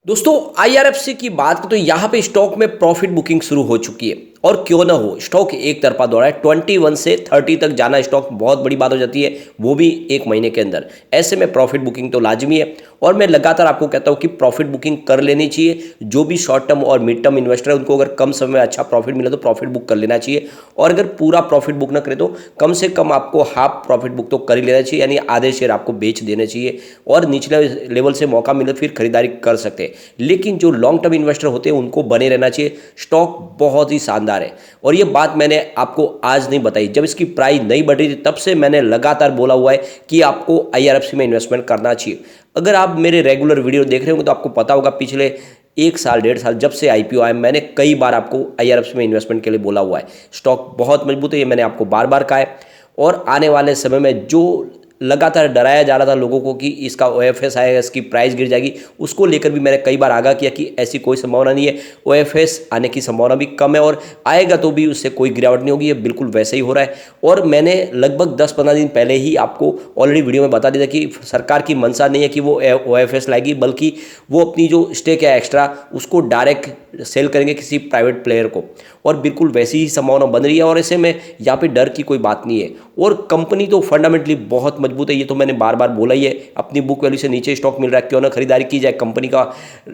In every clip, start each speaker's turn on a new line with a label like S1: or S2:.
S1: दोस्तों आईआरएफसी की बात करें तो यहाँ पे स्टॉक में प्रॉफिट बुकिंग शुरू हो चुकी है और क्यों ना हो स्टॉक एक तरफा दौड़ा है 21 से 30 तक जाना स्टॉक बहुत बड़ी बात हो जाती है वो भी एक महीने के अंदर। ऐसे में प्रॉफिट बुकिंग तो लाजमी है और मैं लगातार आपको कहता हूँ कि प्रॉफिट बुकिंग कर लेनी चाहिए। जो भी शॉर्ट टर्म और मिड टर्म इन्वेस्टर है उनको अगर कम समय में अच्छा प्रॉफिट मिले तो प्रॉफिट बुक कर लेना चाहिए और अगर पूरा प्रॉफिट बुक ना करे तो कम से कम आपको हाफ प्रॉफिट बुक तो कर ही लेना चाहिए, यानी आधे शेयर आपको बेच देने चाहिए और निचले लेवल से मौका मिले फिर खरीदारी कर सकते हैं। लेकिन जो लॉन्ग टर्म इन्वेस्टर होते हैं उनको बने रहना चाहिए। स्टॉक बहुत ही शानदार है और ये बात मैंने आपको आज नहीं बताई, जब इसकी प्राइस नहीं बढ़ रही थी तब से मैंने लगातार बोला हुआ है कि आपको आईआरएफसी में इन्वेस्टमेंट करना चाहिए। अगर आप मेरे रेगुलर वीडियो देख रहे होंगे तो आपको पता होगा पिछले एक साल डेढ़ साल जब से आईपीओ आया मैंने कई बार आपको आईआरएफसी में इन्वेस्टमेंट के लिए बोला हुआ है। स्टॉक बहुत मजबूत है, ये मैंने आपको बार बार कहा है और आने वाले समय में जो लगातार डराया जा रहा था लोगों को कि इसका ओएफएस आएगा, इसकी प्राइस गिर जाएगी, उसको लेकर भी मैंने कई बार आगाह किया कि ऐसी कोई संभावना नहीं है। ओएफएस आने की संभावना भी कम है और आएगा तो भी उससे कोई गिरावट नहीं होगी, ये बिल्कुल वैसे ही हो रहा है। और मैंने लगभग 10-15 दिन पहले ही आपको ऑलरेडी वीडियो में बता दिया था कि सरकार की मंशा नहीं है कि वो ओएफएस लाएगी, बल्कि वो अपनी जो स्टेक है एक्स्ट्रा उसको डायरेक्ट सेल करेंगे किसी प्राइवेट प्लेयर को और बिल्कुल वैसी ही संभावना बन रही है। और ऐसे में यहाँ पे डर की कोई बात नहीं है और कंपनी तो फंडामेंटली बहुत मजबूत है, ये तो मैंने बार बार बोला ही है। अपनी बुक वैल्यू से नीचे स्टॉक मिल रहा है, क्यों ना खरीदारी की जाए। कंपनी का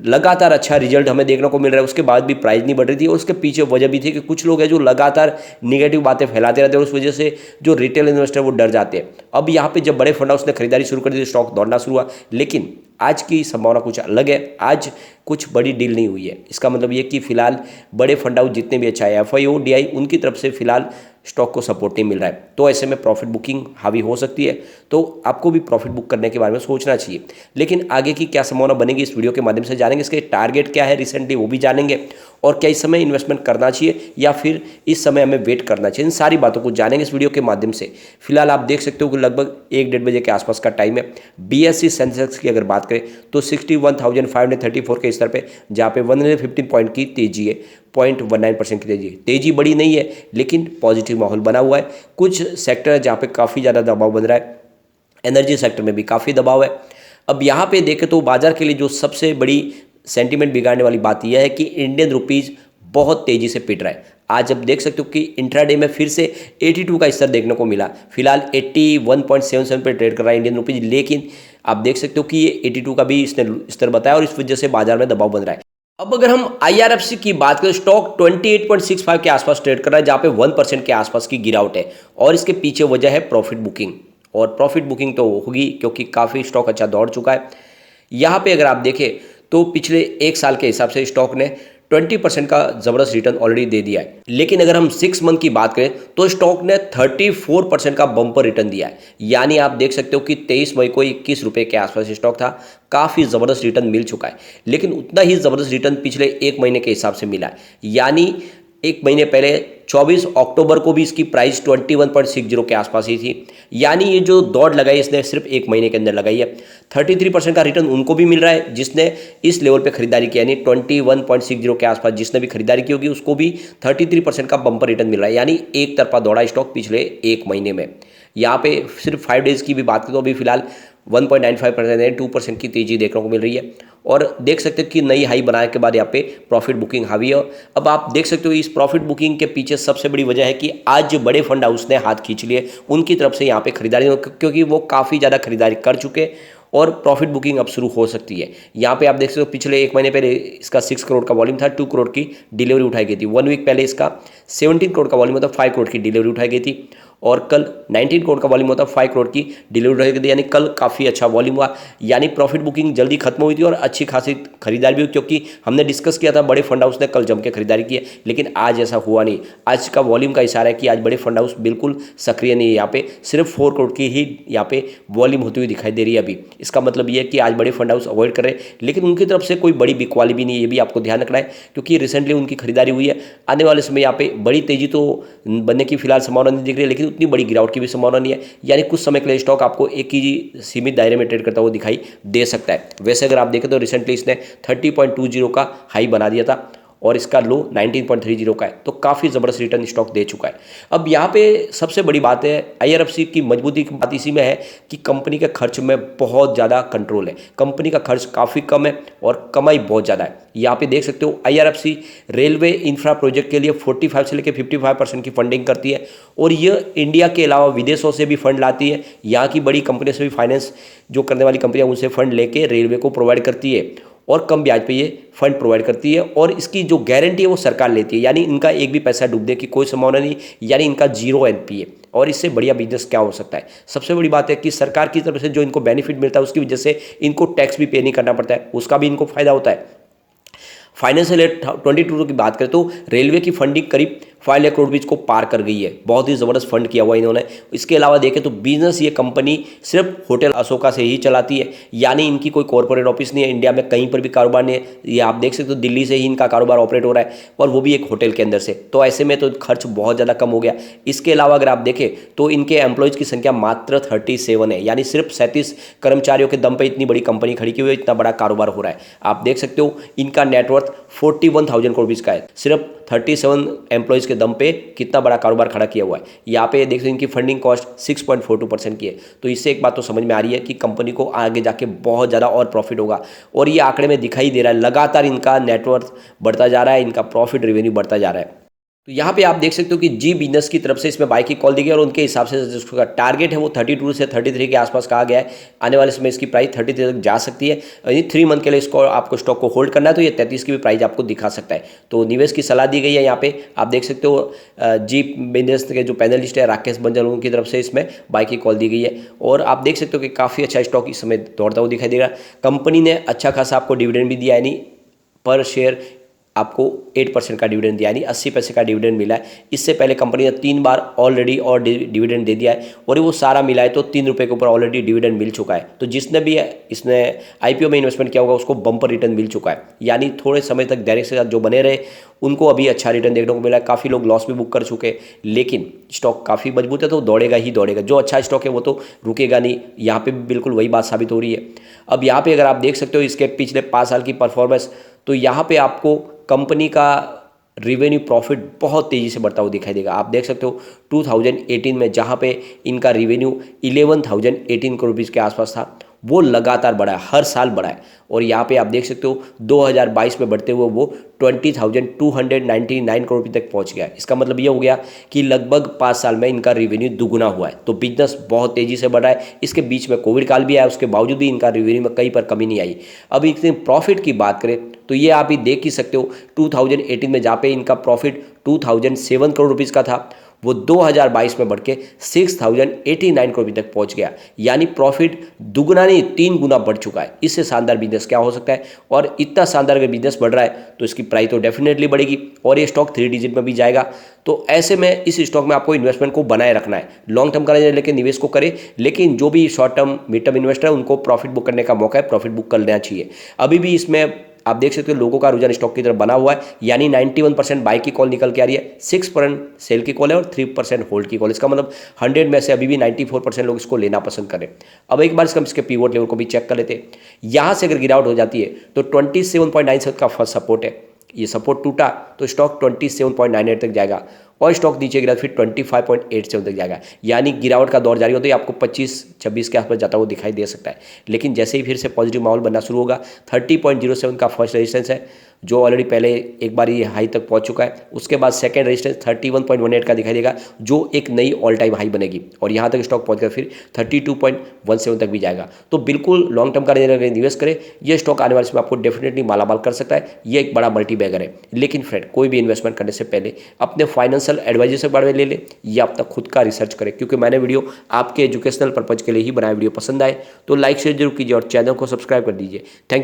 S1: लगातार अच्छा रिजल्ट हमें देखने को मिल रहा है, उसके बाद भी प्राइस नहीं बढ़ रही थी और उसके पीछे वजह भी थी कि कुछ लोग हैं जो लगातार निगेटिव बातें फैलाते रहते हैं और उस वजह से जो रिटेल इन्वेस्टर वो डर जाते हैं। अब यहाँ पे जब बड़े फंड हाउस ने खरीदारी शुरू कर दी स्टॉक दौड़ना शुरू हुआ, लेकिन आज की संभावना कुछ अलग है। आज कुछ बड़ी डील नहीं हुई है, इसका मतलब ये कि फिलहाल बड़े फंड हाउस जितने भी अच्छा है एफआईओ डीआई उनकी तरफ से फिलहाल स्टॉक को सपोर्ट नहीं मिल रहा है, तो ऐसे में प्रॉफिट बुकिंग हावी हो सकती है। तो आपको भी प्रॉफिट बुक करने के बारे में सोचना चाहिए। लेकिन आगे की क्या संभावना बनेगी इस वीडियो के माध्यम से जानेंगे, इसके टारगेट क्या है रिसेंटली वो भी जानेंगे और क्या इस समय इन्वेस्टमेंट करना चाहिए या फिर इस समय हमें वेट करना चाहिए, इन सारी बातों को जानेंगे इस वीडियो के माध्यम से। फिलहाल आप देख सकते हो कि लगभग 1-1:30 बजे के आसपास का टाइम है। बीएसई सेंसेक्स की अगर बात करें तो 61,534 के स्तर पे जहाँ पे 115 पॉइंट की तेजी है, 0.19% की तेजी बड़ी नहीं है लेकिन पॉजिटिव माहौल बना हुआ है। कुछ सेक्टर है जहाँ पे काफ़ी ज़्यादा दबाव बन रहा है, एनर्जी सेक्टर में भी काफ़ी दबाव है। अब यहाँ पे देखें तो बाजार के लिए जो सबसे बड़ी सेंटीमेंट बिगाड़ने वाली बात यह है कि इंडियन रुपीज़ बहुत तेज़ी से पिट रहा है। आज अब देख सकते हो कि इंट्राडे में फिर से 82 का स्तर देखने को मिला, फिलहाल 81.77 पर ट्रेड कर रहा है इंडियन रुपीज़, लेकिन आप देख सकते हो कि ये 82 का भी इसने स्तर बताया और इस वजह से बाजार में दबाव बन रहा है। अब अगर हम आईआरएफसी की बात करें, स्टॉक 28.65 के आसपास ट्रेड कर रहा है जहाँ पे 1% के आसपास की गिरावट है और इसके पीछे वजह है प्रॉफिट बुकिंग। और प्रॉफिट बुकिंग तो होगी क्योंकि काफ़ी स्टॉक अच्छा दौड़ चुका है। यहाँ पे अगर आप देखें तो पिछले एक साल के हिसाब से स्टॉक ने 20% का ज़बरदस्त रिटर्न ऑलरेडी दे दिया है। लेकिन अगर हम 6 मंथ की बात करें तो स्टॉक ने 34% का बम्पर रिटर्न दिया है। यानी आप देख सकते हो कि 23 मई को 21 रुपये के आसपास स्टॉक था, काफ़ी ज़बरदस्त रिटर्न मिल चुका है। लेकिन उतना ही ज़बरदस्त रिटर्न पिछले एक महीने के हिसाब से मिला है। यानी एक महीने पहले 24 अक्टूबर को भी इसकी प्राइस 21.60 के आसपास ही थी। यानी ये जो दौड़ लगाई इसने सिर्फ एक महीने के अंदर लगाई है। 33% का रिटर्न उनको भी मिल रहा है जिसने इस लेवल पे खरीदारी की, यानी 21.60 के आसपास जिसने भी खरीदारी की होगी उसको भी 33% का बम्पर रिटर्न मिल रहा है। यानी एक तरफा दौड़ा स्टॉक पिछले एक महीने में। यहाँ पे सिर्फ 5 डेज़ की भी बात करें तो अभी फिलहाल 1.95% है, 2% की तेजी देखने को मिल रही है और देख सकते हो कि नई हाई बनाने के बाद यहाँ पे प्रॉफिट बुकिंग हावी है। अब आप देख सकते हो इस प्रॉफिट बुकिंग के पीछे सबसे बड़ी वजह है कि आज जो बड़े फंड हाउस ने हाथ खींच लिए उनकी तरफ से यहाँ पे खरीदारी, क्योंकि वो काफ़ी ज़्यादा खरीदारी कर चुके और प्रॉफिट बुकिंग अब शुरू हो सकती है। यहाँ पे आप देख सकते हो पिछले एक महीने पहले इसका 6 करोड़ का वॉल्यूम था, 2 करोड़ की डिलीवरी उठाई गई थी। 1 वीक पहले इसका 17 करोड़ का वॉल्यूम था, 5 करोड़ की डिलीवरी उठाई गई थी और कल 19 करोड़ का वॉल्यूम होता है, 5 करोड़ की डिलीवरी उठाई गई थी। यानी कल काफ़ी अच्छा वॉल्यूम हुआ, यानी प्रॉफिट बुकिंग जल्दी खत्म हुई थी और अच्छी खासी खरीदारी भी हुई, क्योंकि हमने डिस्कस किया था बड़े फंड हाउस ने कल जम के खरीदारी की है। लेकिन आज ऐसा हुआ नहीं। आज का वॉल्यूम का इशारा है कि आज बड़े फंड हाउस बिल्कुल सक्रिय नहीं है। यहाँ पे सिर्फ 4 करोड़ की ही यहाँ पे वॉल्यूम होती हुई दिखाई दे रही है अभी। इसका मतलब ये है कि आज बड़े फंड हाउस अवॉइड कर रहे हैं, लेकिन उनकी तरफ से कोई बड़ी बिकवाली भी नहीं है, ये भी आपको ध्यान रखना है क्योंकि रिसेंटली उनकी खरीदारी हुई है। आने वाले समय यहाँ पे बड़ी तेजी तो बनने की फिलहाल संभावना नहीं दिख रही है, लेकिन उतनी बड़ी गिरावट की भी संभावना नहीं है। यानी कुछ समय के लिए स्टॉक आपको एक ही सीमित दायरे में ट्रेड करता हुआ दिखाई दे सकता है। वैसे अगर आप देखें तो रिसेंटली इसने 30.20 का हाई बना दिया था और इसका लो 19.30 का है, तो काफ़ी ज़बरदस्त रिटर्न स्टॉक दे चुका है। अब यहाँ पे सबसे बड़ी बात है IRFC की मजबूती की बात इसी में है कि कंपनी के खर्च में बहुत ज़्यादा कंट्रोल है। कंपनी का खर्च काफ़ी कम है और कमाई बहुत ज़्यादा है। यहाँ पे देख सकते हो IRFC रेलवे इंफ्रा प्रोजेक्ट के लिए 45 से लेकर 55% की फंडिंग करती है और ये इंडिया के अलावा विदेशों से भी फंड लाती है। यहाँ की बड़ी कंपनियों से भी फाइनेंस जो करने वाली कंपनियां उनसे फंड लेके रेलवे को प्रोवाइड करती है और कम ब्याज पे ये फंड प्रोवाइड करती है और इसकी जो गारंटी है वो सरकार लेती है, यानी इनका एक भी पैसा डूबने की कोई संभावना नहीं, यानी इनका 0 NPA। और इससे बढ़िया बिजनेस क्या हो सकता है। सबसे बड़ी बात है कि सरकार की तरफ से जो इनको बेनिफिट मिलता है उसकी वजह से इनको टैक्स भी पे नहीं करना पड़ता है, उसका भी इनको फायदा होता है। फाइनेंशियल ईयर 22 की बात करें तो रेलवे की फंडिंग करीब 5 लाख करोड़ को पार कर गई है। बहुत ही ज़बरदस्त फंड किया हुआ इन्होंने। इसके अलावा देखें तो बिजनेस ये कंपनी सिर्फ होटल अशोका से ही चलाती है, यानी इनकी कोई कॉर्पोरेट ऑफिस नहीं है, इंडिया में कहीं पर भी कारोबार नहीं है। ये आप देख सकते हो दिल्ली से ही इनका कारोबार ऑपरेट हो रहा है और वो भी एक होटल के अंदर से। तो ऐसे में तो खर्च बहुत ज़्यादा कम हो गया। इसके अलावा अगर आप देखें तो इनके एम्प्लॉयज़ की संख्या मात्र 37 है, यानी सिर्फ 37 कर्मचारियों के दम पर इतनी बड़ी कंपनी खड़ी की हुई है, इतना बड़ा कारोबार हो रहा है। आप देख सकते हो इनका नेटवर्थ 41,000 करोड़ का है, सिर्फ 37 एम्प्लॉयज़ के दम पे कितना बड़ा कारोबार खड़ा किया हुआ है। यहाँ पे देख सकते हैं इनकी फंडिंग कॉस्ट 6.42% की है। तो इससे एक बात तो समझ में आ रही है कि कंपनी को आगे जाके बहुत ज़्यादा और प्रॉफिट होगा और ये आंकड़े में दिखाई दे रहा है। लगातार इनका नेटवर्थ बढ़ता जा रहा है, इनका प्रॉफिट रेवेन्यू बढ़ता जा रहा है। तो यहाँ पे आप देख सकते हो कि जी बिजनेस की तरफ से इसमें बाई की कॉल दी गई और उनके हिसाब से जिसका टारगेट है वो 32 से 33 के आसपास कहा गया है। आने वाले समय इसकी प्राइस 33 तक जा सकती है। यानी 3 मंथ के लिए इसको आपको स्टॉक को होल्ड करना है तो ये 33 की भी प्राइस आपको दिखा सकता है। तो निवेश की सलाह दी गई है। यहाँ पे आप देख सकते हो जी बिजनेस के जो पैनलिस्ट है राकेश बंजल उनकी तरफ से इसमें बाई की कॉल दी गई है और आप देख सकते हो कि काफ़ी अच्छा स्टॉक इस समय दौड़ता हुआ दिखाई दे रहा है। कंपनी ने अच्छा खासा आपको डिविडेंड भी दिया, यानी पर शेयर आपको 8% का डिविडेंड दिया, यानी 80 पैसे का डिविडेंड मिला है। इससे पहले कंपनी ने 3 बार ऑलरेडी और डिविडेंड दे दिया है और वो सारा मिला है तो 3 रुपये के ऊपर ऑलरेडी डिविडेंड मिल चुका है। तो जिसने भी इसने IPO में इन्वेस्टमेंट किया होगा उसको बम्पर रिटर्न मिल चुका है, यानी थोड़े समय तक डायरेक्ट के साथ जो बने रहे उनको अभी अच्छा रिटर्न देखने को मिला है। काफ़ी लोग लॉस भी बुक कर चुके, लेकिन स्टॉक काफ़ी मजबूत है तो दौड़ेगा ही दौड़ेगा। जो अच्छा स्टॉक है वो तो रुकेगा नहीं। यहाँ पे भी बिल्कुल वही बात साबित हो रही है। अब यहाँ पे अगर आप देख सकते हो इसके पिछले 5 साल की परफॉर्मेंस, तो यहाँ पे आपको कंपनी का रिवेन्यू प्रॉफिट बहुत तेज़ी से बढ़ता हुआ दिखाई देगा। आप देख सकते हो 2018 में जहाँ पे इनका रिवेन्यू 11,018 करोड़ रुपीज़ के आसपास था, वो लगातार बढ़ा है, हर साल बढ़ा है। और यहाँ पे आप देख सकते हो 2022 में बढ़ते हुए वो 20,299 करोड़ रुपये तक पहुँच गया। इसका मतलब ये हो गया कि लगभग 5 साल में इनका रिवेन्यू दुगुना हुआ है। तो बिजनेस बहुत तेज़ी से बढ़ रहा है। इसके बीच में कोविड काल भी आया, उसके बावजूद भी इनका रिवेन्यू में कहीं पर कमी नहीं आई। अब इसमें प्रॉफिट की बात करें तो ये आप ही देख ही सकते हो 2018 में जहाँ पे इनका प्रॉफिट 2007 करोड़ रुपीज़ का था, वो 2022 में बढ़ के 6,089 करोड़ तक पहुंच गया, यानी प्रॉफिट दुगुना नहीं 3 गुना बढ़ चुका है। इससे शानदार बिजनेस क्या हो सकता है। और इतना शानदार अगर बिजनेस बढ़ रहा है तो इसकी प्राइस तो डेफिनेटली बढ़ेगी और ये स्टॉक 3 डिजिट में भी जाएगा। तो ऐसे में इस स्टॉक में आपको इन्वेस्टमेंट को बनाए रखना है, लॉन्ग टर्म करने लेके निवेश को करें, लेकिन जो भी short term mid term investor है उनको प्रॉफिट बुक करने का मौका है, प्रॉफिट बुक कर लेना चाहिए। अभी भी इसमें आप देख सकते हो लोगों का रुझान स्टॉक की तरफ बना हुआ है, यानी 91% बाई की कॉल निकल के आ रही है, 6% सेल की कॉल है और 3% होल्ड की कॉल। इसका मतलब 100 में से अभी भी 94% लोग इसको लेना पसंद करें। अब एक बार इसके पिवोट लेवल को भी चेक कर लेते हैं। यहाँ से अगर गिरावट हो जाती है तो 27.97 का फर्स्ट सपोर्ट है, ये सपोर्ट टूटा तो स्टॉक 27.98 तक जाएगा और स्टॉक नीचे गिरा फिर 25.87 तक जाएगा, यानी गिरावट का दौर जारी होता है। आपको 25-26 के आसपास जाता हुआ दिखाई दे सकता है। लेकिन जैसे ही फिर से पॉजिटिव माहौल बनना शुरू होगा, 30.07 का फर्स्ट रेजिस्टेंस है जो ऑलरेडी पहले एक बार ये हाई तक पहुंच चुका है। उसके बाद सेकंड रेजिस्टेंस 31.18 का दिखाई देगा जो एक नई ऑल टाइम हाई बनेगी और यहाँ तक स्टॉक पहुंचकर फिर 32.17 तक भी जाएगा। तो बिल्कुल लॉन्ग टर्म का निवेश करें, ये स्टॉक आने वाले समय आपको डेफिनेटली मालामाल कर सकता है। ये एक बड़ा मल्टी बैगर है। लेकिन फ्रेंड, कोई भी इन्वेस्टमेंट करने से पहले अपने फाइनेंशियल एडवाइजर से बारे में ले ले या अपना खुद का रिसर्च करें, क्योंकि मैंने वीडियो आपके एजुकेशनल पर्पज के लिए ही बनाया। वीडियो पसंद आए तो लाइक शेयर जरूर कीजिए और चैनल को सब्सक्राइब कर दीजिए। Thank you.